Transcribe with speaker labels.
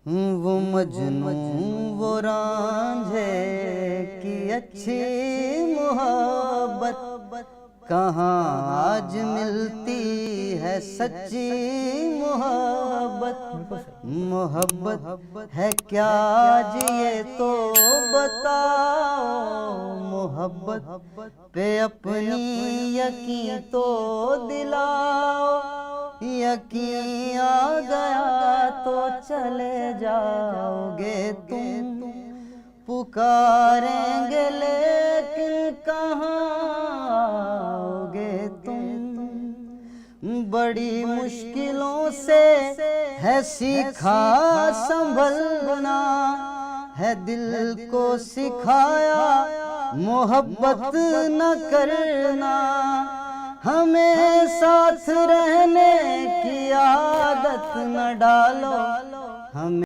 Speaker 1: वो मजनू वो रांझे की अच्छी मोहब्बत कहाँ आज मिलती है सच्ची मोहब्बत। मोहब्बत है क्या आज ये तो बताओ, मोहब्बत पे अपनी यकीन तो दिलाओ। यकीन आ गया तो चले जाओगे तुम, पुकारेंगे लेकिन कहाँ आओगे तुम। बड़ी मुश्किलों से है सीखा संभलना, है दिल को सिखाया मोहब्बत न करना। हमें साथ रहने की आदत न डालो, हमें